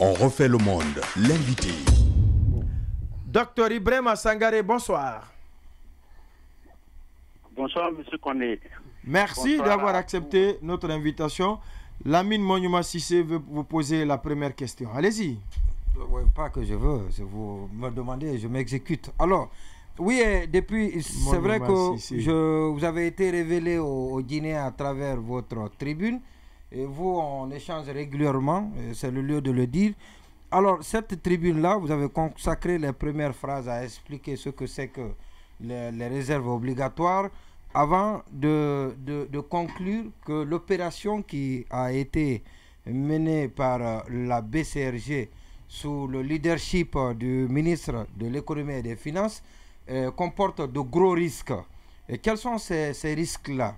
On refait le monde, l'invité. Docteur Ibrahima Sangaré, bonsoir. Bonsoir, monsieur Koné. Merci d'avoir accepté notre invitation. Lamine Monument Sissé veut vous poser la première question. Allez-y. Ouais, pas que je veux, si vous me demandez, je m'exécute. Alors, oui, depuis, c'est vrai que vous avez été révélé au Guinée à travers votre tribune. Et vous, on échange régulièrement, c'est le lieu de le dire. Alors, cette tribune-là, vous avez consacré les premières phrases à expliquer ce que c'est que les réserves obligatoires avant de conclure que l'opération qui a été menée par la BCRG sous le leadership du ministre de l'économie et des finances comporte de gros risques. Et quels sont ces risques-là?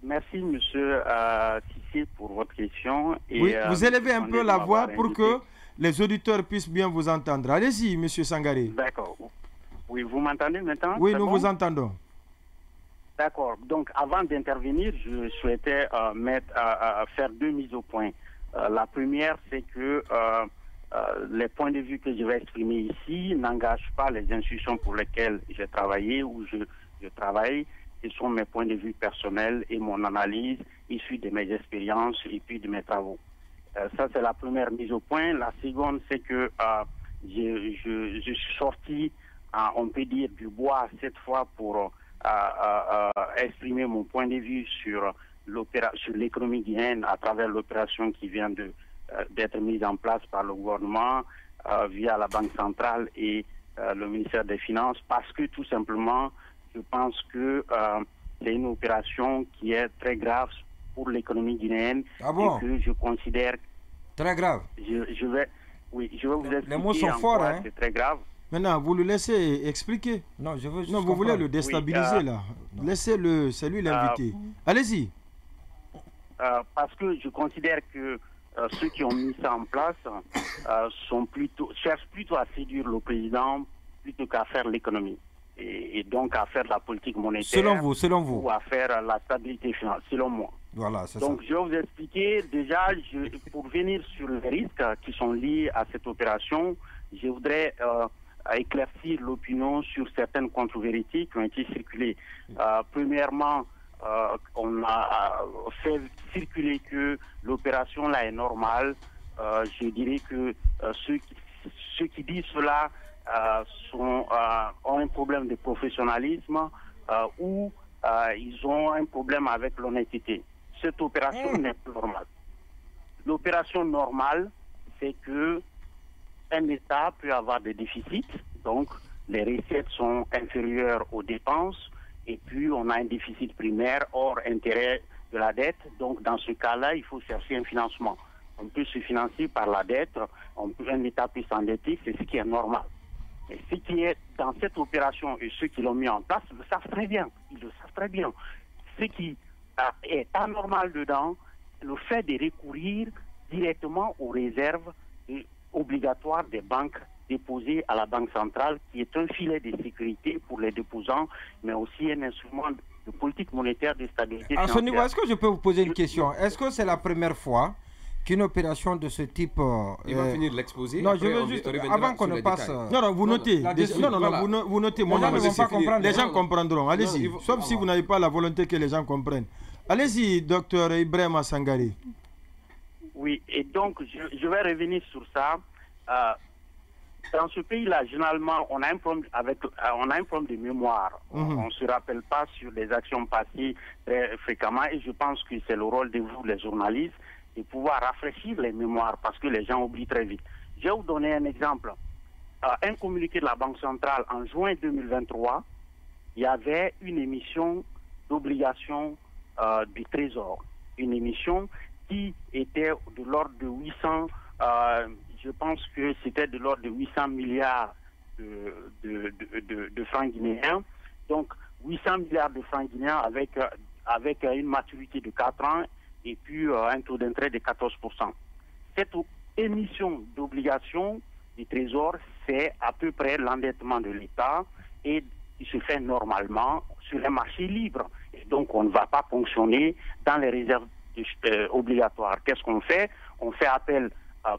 Merci, monsieur Sissi, pour votre question. Et, oui, vous élevez un peu la voix pour que les auditeurs puissent bien vous entendre. Allez-y, monsieur Sangaré. D'accord. Oui, vous m'entendez maintenant? Oui, nous vous entendons. D'accord. Donc, avant d'intervenir, je souhaitais faire deux mises au point. La première, c'est que les points de vue que je vais exprimer ici n'engagent pas les institutions pour lesquelles j'ai travaillé ou je travaille. Ce sont mes points de vue personnels et mon analyse issue de mes expériences et puis de mes travaux. Ça, c'est la première mise au point. La seconde, c'est que je suis sorti, on peut dire, du bois cette fois pour exprimer mon point de vue sur l'économie guinéenne à travers l'opération qui vient d'être mise en place par le gouvernement via la Banque centrale et le ministère des Finances, parce que tout simplement, je pense que c'est une opération qui est très grave pour l'économie guinéenne. Ah bon? Et que je considère... Très grave. Je vais vous expliquer. Les mots sont forts, hein? C'est très grave. Maintenant, vous le laissez expliquer. Non, je veux juste vous voulez le déstabiliser, là. Laissez-le, c'est lui l'invité. Allez-y. Parce que je considère que ceux qui ont mis ça en place cherchent plutôt à séduire le président plutôt qu'à faire l'économie. Et donc à faire la politique monétaire. Selon vous. Ou à faire la stabilité financière, selon moi. Voilà, c'est donc ça. je vais vous expliquer déjà, pour venir sur les risques qui sont liés à cette opération, je voudrais éclaircir l'opinion sur certaines contre-vérités qui ont été circulées. Premièrement, on a fait circuler que l'opération là est normale. Je dirais que ceux qui disent cela ont un problème de professionnalisme ou ils ont un problème avec l'honnêteté. Cette opération n'est pas normale. L'opération normale, c'est que un État peut avoir des déficits, donc les recettes sont inférieures aux dépenses, et puis on a un déficit primaire hors intérêt de la dette. Donc dans ce cas-là, il faut chercher un financement. On peut se financer par la dette, un État peut s'endetter, c'est ce qui est normal. Et ce qui est dans cette opération et ceux qui l'ont mis en place le savent très bien. Ils le savent très bien. Ce qui est anormal dedans, le fait de recourir directement aux réserves obligatoires des banques déposées à la Banque centrale, qui est un filet de sécurité pour les déposants, mais aussi un instrument de politique monétaire de stabilité financière. À ce niveau, est-ce que je peux vous poser une question? Est-ce que c'est la première fois qu'une opération de ce type... Il va finir l'exposé. Non, je veux juste, avant qu'on ne passe... Non, vous notez. Vous notez. Les gens comprendront. Allez-y. Sauf si vous n'avez pas la volonté que les gens comprennent. Allez-y, docteur Ibrahima Sangaré. Oui, et donc, je vais revenir sur ça. Dans ce pays-là, généralement, on a un problème de mémoire. On ne se rappelle pas sur les actions passées très fréquemment, et je pense que c'est le rôle de vous, les journalistes, de pouvoir rafraîchir les mémoires, parce que les gens oublient très vite. Je vais vous donner un exemple. Un communiqué de la Banque centrale en juin 2023, il y avait une émission d'obligations du Trésor. Une émission qui était de l'ordre de 800, je pense que c'était de l'ordre de 800 milliards de francs guinéens. Donc 800 milliards de francs guinéens avec une maturité de 4 ans et puis un taux d'intérêt de 14%. Cette émission d'obligations du Trésor, c'est à peu près l'endettement de l'État et il se fait normalement sur un marché libre. Et donc on ne va pas fonctionner dans les réserves obligatoire. Qu'est-ce qu'on fait? On fait appel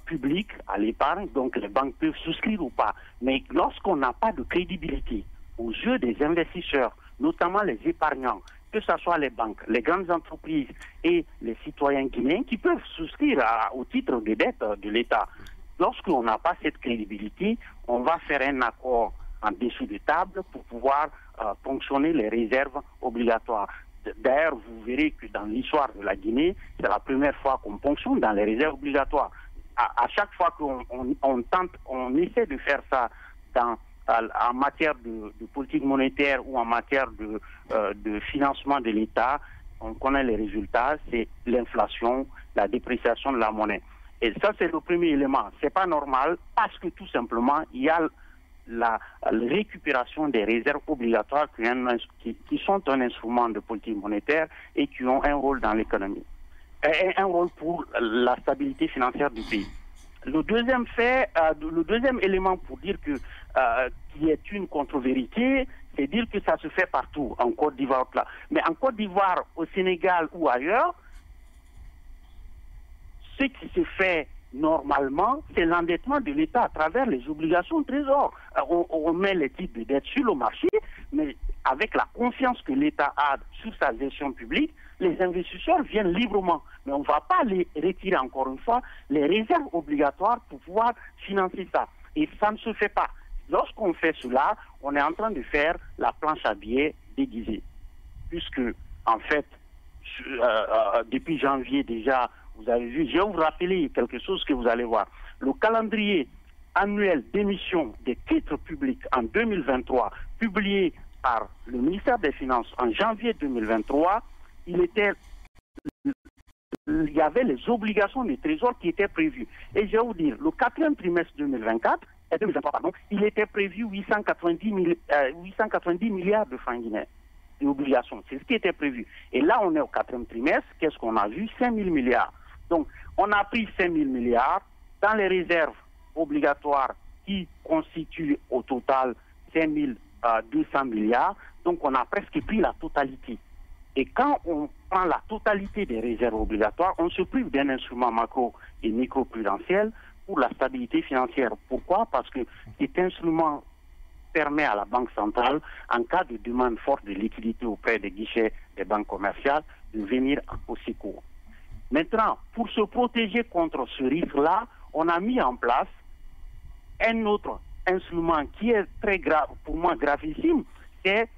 public à l'épargne, donc les banques peuvent souscrire ou pas. Mais lorsqu'on n'a pas de crédibilité aux yeux des investisseurs, notamment les épargnants, que ce soit les banques, les grandes entreprises et les citoyens guinéens qui peuvent souscrire au titre des dettes de l'État. Lorsqu'on n'a pas cette crédibilité, on va faire un accord en dessous de table pour pouvoir ponctionner les réserves obligatoires. D'ailleurs, vous verrez que dans l'histoire de la Guinée, c'est la première fois qu'on ponctionne dans les réserves obligatoires. À chaque fois qu'on essaie de faire ça en matière de politique monétaire ou en matière de financement de l'État, on connaît les résultats, c'est l'inflation, la dépréciation de la monnaie. Et ça, c'est le premier élément. C'est pas normal parce que tout simplement, il y a la récupération des réserves obligatoires qui sont un instrument de politique monétaire et qui ont un rôle dans l'économie. Un rôle pour la stabilité financière du pays. Le deuxième élément pour dire que qu'il y ait une contre-vérité, c'est dire que ça se fait partout, en Côte d'Ivoire. Mais en Côte d'Ivoire, au Sénégal ou ailleurs, ce qui se fait normalement, c'est l'endettement de l'État à travers les obligations de trésor. On met les titres de dette sur le marché, mais avec la confiance que l'État a sur sa gestion publique, les investisseurs viennent librement. Mais on ne va pas les retirer encore une fois les réserves obligatoires pour pouvoir financer ça. Et ça ne se fait pas. Lorsqu'on fait cela, on est en train de faire la planche à billets déguisée. Puisque, en fait, depuis janvier déjà, vous avez vu, je vais vous rappeler quelque chose que vous allez voir. Le calendrier annuel d'émission des titres publics en 2023, publié par le ministère des Finances en janvier 2023, il y avait les obligations du trésor qui étaient prévues. Et je vais vous dire, le 4e trimestre 2023, il était prévu 890 milliards de francs guinéens d'obligations. C'est ce qui était prévu. Et là, on est au 4e trimestre. Qu'est-ce qu'on a vu? 5 000 milliards. Donc, on a pris 5 000 milliards dans les réserves obligatoires qui constituent au total 5 200 milliards. Donc, on a presque pris la totalité. Et quand on prend la totalité des réserves obligatoires, on se prive d'un instrument macro et micro-prudentiel pour la stabilité financière. Pourquoi? Parce que cet instrument permet à la Banque centrale, en cas de demande forte de liquidité auprès des guichets des banques commerciales, de venir au secours. Maintenant, pour se protéger contre ce risque-là, on a mis en place un autre instrument qui est très grave, pour moi gravissime, c'est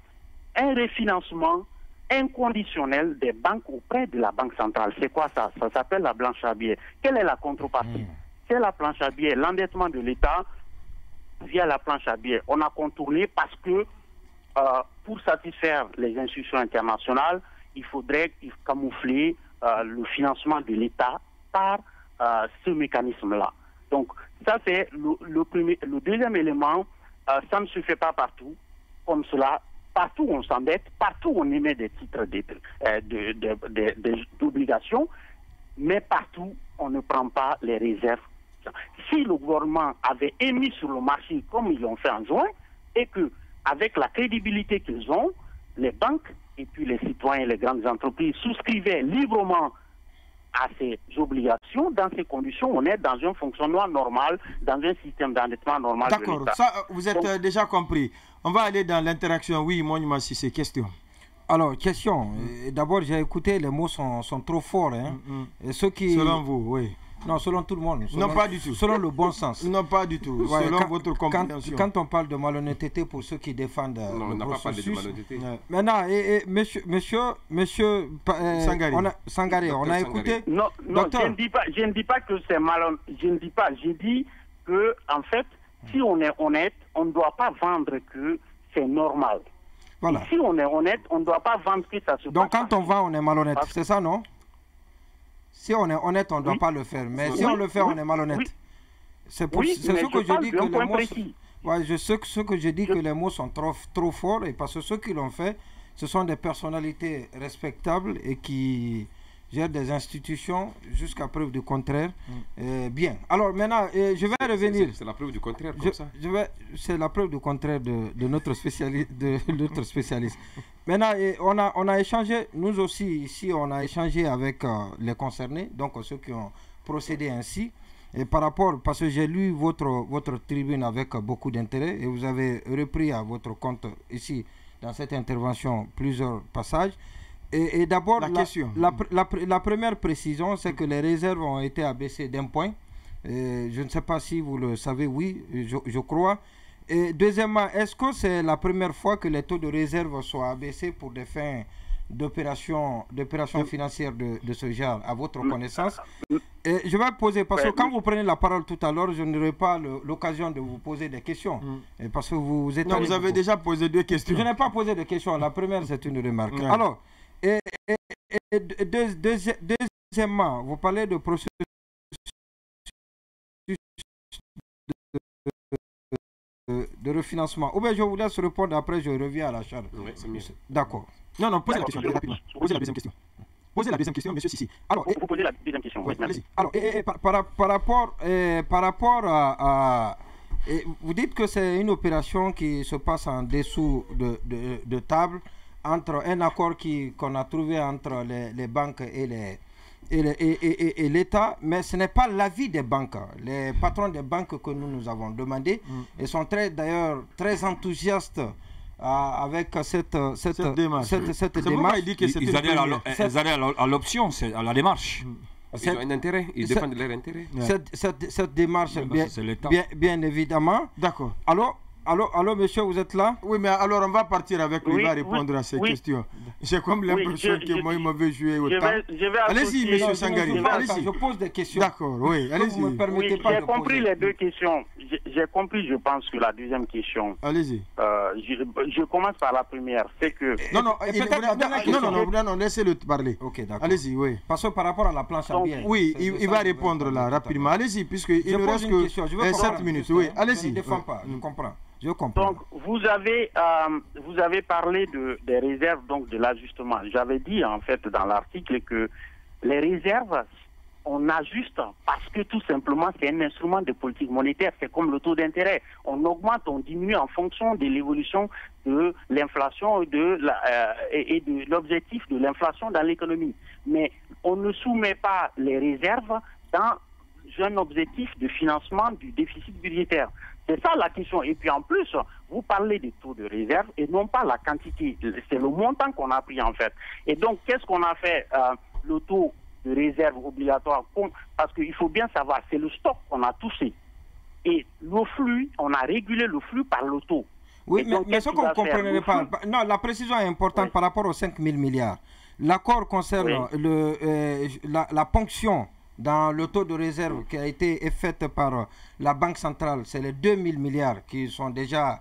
un refinancement inconditionnel des banques auprès de la Banque centrale. C'est quoi ça? Ça s'appelle la planche à billets. Quelle est la contrepartie? C'est la planche à billets, l'endettement de l'État via la planche à billets. On a contourné parce que pour satisfaire les institutions internationales, il faudrait camoufler le financement de l'État par ce mécanisme-là. Donc, ça c'est le deuxième élément. Ça ne se fait pas partout comme cela. Partout on s'endette, partout on émet des titres d'obligations, mais partout on ne prend pas les réserves. Si le gouvernement avait émis sur le marché comme ils l'ont fait en juin, et que avec la crédibilité qu'ils ont, les banques et puis les citoyens et les grandes entreprises souscrivaient librement à ces obligations, dans ces conditions, on est dans un fonctionnement normal, dans un système d'endettement normal. D'accord, ça vous êtes déjà compris. On va aller dans l'interaction. Oui, Monument, si c'est question. Alors, question. D'abord, j'ai écouté, les mots sont trop forts. Hein. Et ceux qui... Selon vous, oui. Non, selon tout le monde. Non, pas du tout. Selon le bon sens. Non, pas du tout. Ouais, selon votre compréhension. Quand on parle de malhonnêteté pour ceux qui défendent non, le on n'a pas parlé de processus. malhonnêteté. Maintenant, monsieur Sangaré, on a écouté. Non, Docteur. je ne dis pas que c'est malhonnête. Je ne dis pas. Je dis que, en fait, si on est honnête, on ne doit pas vendre que c'est normal. Voilà. Et si on est honnête, on ne doit pas vendre que ça se passe. Donc quand on vend, on est malhonnête. C'est ça, non? Si on est honnête, on ne doit pas le faire. Mais si on le fait, on est malhonnête. C'est ce que je dis que les mots... ce que je dis que les mots sont trop forts, et parce que ceux qui l'ont fait, ce sont des personnalités respectables et qui gère des institutions jusqu'à preuve du contraire. Bien. Alors maintenant, je vais revenir. C'est la preuve du contraire, comme ça. C'est la preuve du contraire de notre spécialiste. Maintenant, on a échangé, nous aussi ici, on a échangé avec les concernés, donc ceux qui ont procédé ainsi. Et par rapport, parce que j'ai lu votre tribune avec beaucoup d'intérêt et vous avez repris à votre compte ici, dans cette intervention, plusieurs passages. Et d'abord, la première précision, c'est que les réserves ont été abaissées d'1 point. Je ne sais pas si vous le savez, oui, je crois. Et deuxièmement, est-ce que c'est la première fois que les taux de réserve soient abaissés pour des fins d'opérations financières de ce genre, à votre connaissance? Et je vais poser, parce que quand vous prenez la parole tout à l'heure, je n'aurai pas l'occasion de vous poser des questions. Et parce que vous êtes... Non, vous avez déjà posé 2 questions. Je n'ai pas posé de questions. La première, c'est une remarque. Alors, deuxièmement, vous parlez de processus de refinancement. Ou bien je vous laisse répondre, après je reviens à la charge. Oui, c'est mieux. D'accord. Non, posez la question rapidement. Posez la deuxième question. Posez la deuxième question, monsieur Sissi. Alors, vous posez la deuxième question. Oui, allez-y. Alors, par rapport à vous dites que c'est une opération qui se passe en dessous de table, entre un accord qu'on a trouvé entre les banques et l'État, mais ce n'est pas l'avis des banques. Les patrons des banques que nous avons demandé, ils sont d'ailleurs très enthousiastes avec cette démarche. Ils adhèrent à l'option, à la démarche. Ils ont un intérêt, ils défendent leur intérêt. Cette démarche, bien évidemment. D'accord. Allô, monsieur, vous êtes là? Oui, mais alors on va partir avec lui, il va répondre à ces questions. J'ai comme l'impression que moi, il m'avait joué au temps. Allez-y, monsieur Sangari, allez-y. Je pose des questions. D'accord, oui, allez-y. J'ai compris les 2 questions. J'ai compris, je pense, que la deuxième question. Allez-y. Je commence par la première. C'est que... Non, laissez-le parler. Ok, d'accord. Allez-y, oui. Parce que par rapport à la planche à billets. Oui, il va répondre là, rapidement. Allez-y, puisqu'il ne reste que 7 minutes. Oui, allez-y. Je ne défends pas, je comprends. Je comprends. Donc, vous avez parlé des réserves, donc de l'ajustement. J'avais dit, en fait, dans l'article que les réserves, on ajuste parce que tout simplement, c'est un instrument de politique monétaire. C'est comme le taux d'intérêt. On augmente, on diminue en fonction de l'évolution de l'inflation et de l'objectif de l'inflation dans l'économie. Mais on ne soumet pas les réserves dans un objectif de financement du déficit budgétaire. C'est ça la question. Et puis en plus, vous parlez des taux de réserve et non pas la quantité. C'est le montant qu'on a pris en fait. Et donc, qu'est-ce qu'on a fait? Le taux de réserve obligatoire, parce qu'il faut bien savoir, c'est le stock qu'on a touché. Et le flux, on a régulé le flux par le taux. Oui, mais ce qu'on ne comprenait pas, non, la précision est importante par rapport aux 5 000 milliards. L'accord concerne la ponction dans le taux de réserve qui a été faite par la Banque centrale. C'est les 2 000 milliards qui sont déjà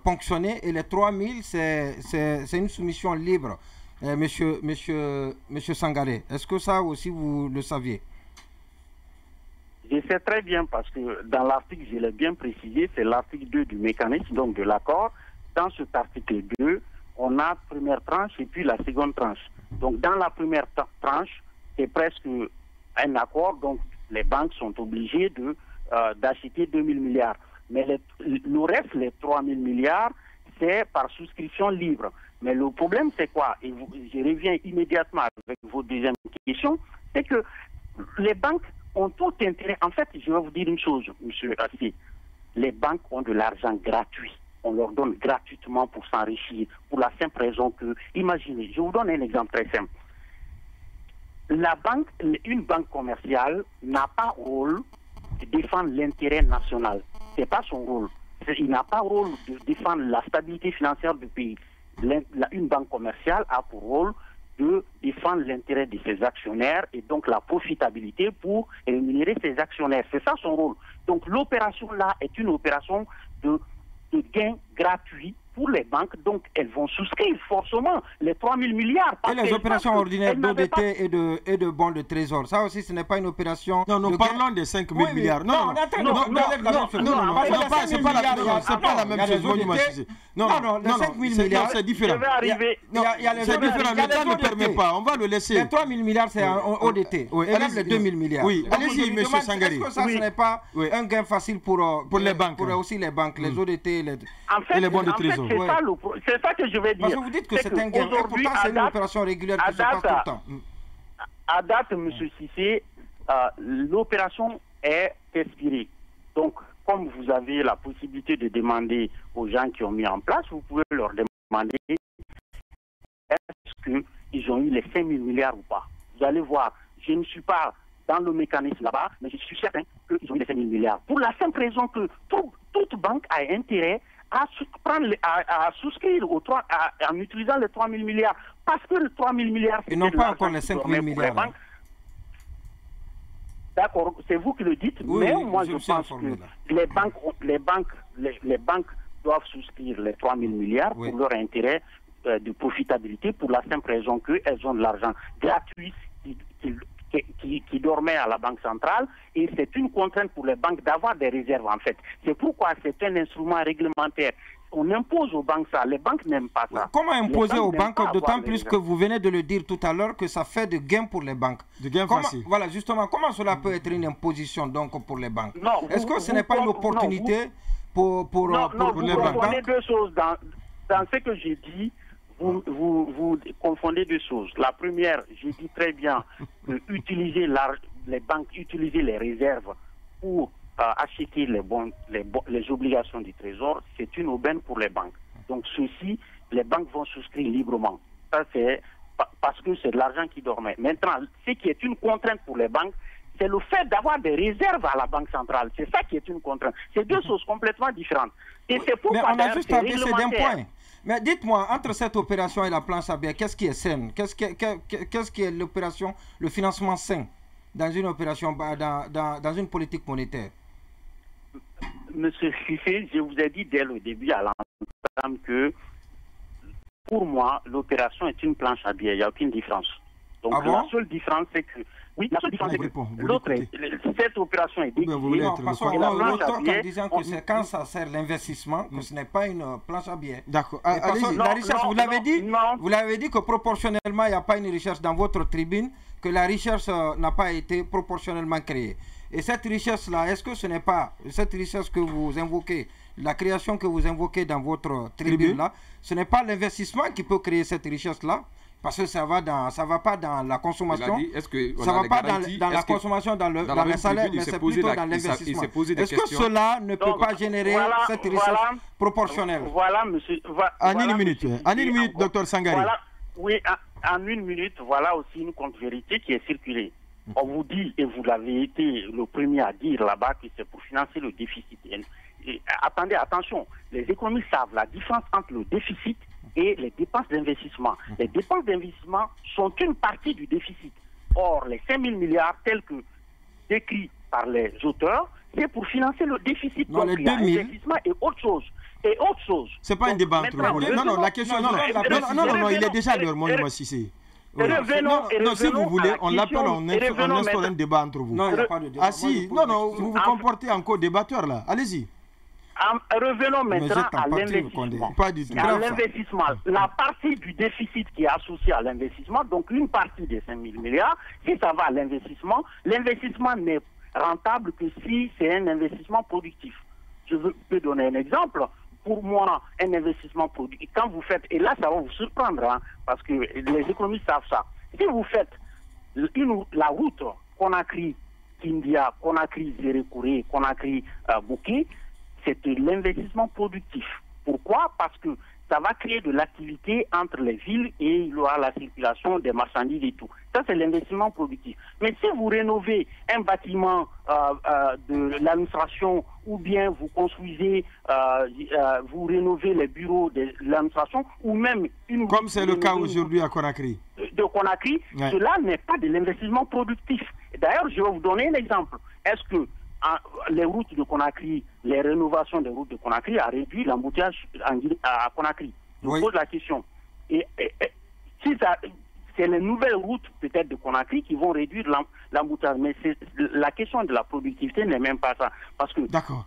ponctionnés et les 3 000, c'est une soumission libre. Monsieur Sangaré, est-ce que ça aussi vous le saviez? Je sais très bien parce que dans l'article, je l'ai bien précisé, c'est l'article 2 du mécanisme, donc de l'accord. Dans cet article 2, on a première tranche et puis la seconde tranche. Donc dans la première tranche, c'est presque un accord, donc les banques sont obligées d'acheter 2 000 milliards. Mais le reste, les 3 000 milliards, c'est par souscription libre. Mais le problème, c'est quoi? Et je reviens immédiatement avec vos deuxième question, c'est que les banques ont tout intérêt. En fait, je vais vous dire une chose, monsieur Assi. Les banques ont de l'argent gratuit. On leur donne gratuitement pour s'enrichir, pour la simple raison que, imaginez, je vous donne un exemple très simple. Une banque commerciale n'a pas rôle de défendre l'intérêt national. Ce n'est pas son rôle. Il n'a pas rôle de défendre la stabilité financière du pays. Une banque commerciale a pour rôle de défendre l'intérêt de ses actionnaires et donc la profitabilité pour rémunérer ses actionnaires. C'est ça son rôle. Donc l'opération là est une opération de gain gratuit pour les banques, donc elles vont souscrire forcément les 3 000 milliards. Et les opérations ordinaires d'ODT et de bons de trésor, ça aussi ce n'est pas une opération... Non, nous parlons des 5 000 milliards. Non, c'est pas la même chose. Non, les 5 000 milliards, c'est différent. Je vais arriver. C'est différent, le temps ne permet pas, on va le laisser. Les 3 000 milliards, c'est en ODT. Et même les 2 000 milliards. Oui, allez-y, M. Sangari. Est-ce que ça, ce n'est pas un gain facile pour les banques, pour aussi les banques, les ODT et les bons de trésor? C'est ça que je vais dire. Parce que vous dites que c'est un gain, et pourtant c'est une opération régulière qui se passe tout le temps. À date, M. Cissé, l'opération est expirée. Donc, comme vous avez la possibilité de demander aux gens qui ont mis en place, vous pouvez leur demander est-ce qu'ils ont eu les 5 000 milliards ou pas. Vous allez voir, je ne suis pas dans le mécanisme là-bas, mais je suis certain qu'ils ont eu les 5 000 milliards. Pour la simple raison que toute banque a intérêt à souscrire en utilisant les 3 000 milliards. Parce que les 3 000 milliards... Ils n'ont pas encore les 5 000 milliards. D'accord, c'est vous qui le dites, mais moi je pense que les banques doivent souscrire les 3 000 milliards pour leur intérêt de profitabilité, pour la simple raison qu'elles ont de l'argent gratuit qui dormait à la Banque centrale, et c'est une contrainte pour les banques d'avoir des réserves en fait. C'est pourquoi c'est un instrument réglementaire. On impose aux banques ça, les banques n'aiment pas ça. Comment imposer aux banques, d'autant plus que vous venez de le dire tout à l'heure, que ça fait de gains pour les banques? De gains facile. Voilà, justement, comment cela peut être une imposition donc pour les banques? Est-ce que ce n'est pas une opportunité pour les banques? Vous confondez deux choses. Dans ce que j'ai dit, vous confondez deux choses. La première, j'ai dit très bien que les banques utiliser les réserves pour acheter les obligations du trésor, c'est une aubaine pour les banques. Donc ceci, les banques vont souscrire librement. Ça c'est parce que c'est de l'argent qui dormait. Maintenant, ce qui est une contrainte pour les banques, c'est le fait d'avoir des réserves à la Banque centrale. C'est ça qui est une contrainte. C'est deux choses complètement différentes. Et c'est pourquoi on a juste à baisser d'un point. Mais dites-moi, entre cette opération et la planche à billets, qu'est-ce qui est sain? Qu'est-ce qui est l'opération, le financement sain dans une opération, dans une politique monétaire? Monsieur Cissé, je vous ai dit dès le début à l'entame que pour moi, l'opération est une planche à billets. Il n'y a aucune différence. Donc la seule différence, c'est que... Oui, la seule différence, c'est que cette opération est déguisée. Passons à l'autre en disant que c'est quand ça sert l'investissement, que ce n'est pas une planche à billets. D'accord. La recherche, vous l'avez dit que proportionnellement, il n'y a pas une recherche dans votre tribune, que la recherche n'a pas été proportionnellement créée. Et cette richesse-là, est-ce que ce n'est pas cette richesse que vous invoquez, la création que vous invoquez dans votre tribune-là, ce n'est pas l'investissement qui peut créer cette richesse-là? Parce que ça va pas dans la consommation, ça va pas dans la consommation, dans le salaire, mais c'est plutôt dans l'investissement. Est-ce que cela ne peut pas générer cette richesse proportionnelle? Voilà, monsieur. En une minute, docteur Sangari. Oui, en une minute, voilà aussi une contre-vérité qui est circulée. On vous dit, et vous l'avez été le premier à dire là-bas, que c'est pour financer le déficit. Et attendez, attention, les économistes savent la différence entre le déficit et les dépenses d'investissement. Les dépenses d'investissement sont une partie du déficit. Or, les 5 000 milliards tels que décrits par les auteurs, c'est pour financer le déficit. Non, donc, les 2 000... investissement et autre chose. C'est pas un débat entre vous. Non, la question... Non, il est déjà l'heure, mon nom, Cissé. Non, si vous voulez, on l'appelle, on instaure un débat entre vous. Non, il n'y a pas de débat. Ah si, non, vous vous comportez en co-débatteur là. Allez-y. Revenons maintenant à l'investissement. Pas du tout. L'investissement, la partie du déficit qui est associée à l'investissement, donc une partie des 5 000 milliards, si ça va à l'investissement n'est rentable que si c'est un investissement productif. Je peux donner un exemple. Pour moi, un investissement productif, quand vous faites, et là ça va vous surprendre, hein, parce que les économistes savent ça, si vous faites la route Conakry-Kindia, Conakry-Zérékouré, Conakry-Bouquet, c'est de l'investissement productif. Pourquoi? Parce que ça va créer de l'activité entre les villes et il y aura la circulation des marchandises et tout. Ça, c'est l'investissement productif. Mais si vous rénovez un bâtiment de l'administration ou bien vous construisez, vous rénovez les bureaux de l'administration ou même une... Comme c'est le cas aujourd'hui à Conakry. De Conakry, cela n'est pas de l'investissement productif. D'ailleurs, je vais vous donner un exemple. Est-ce que les routes de Conakry, les rénovations des routes de Conakry a réduit l'embouteillage à Conakry. Je pose la question. Et si c'est les nouvelles routes peut-être de Conakry qui vont réduire l'embouteillage, mais la question de la productivité n'est même pas ça. Parce que d'accord.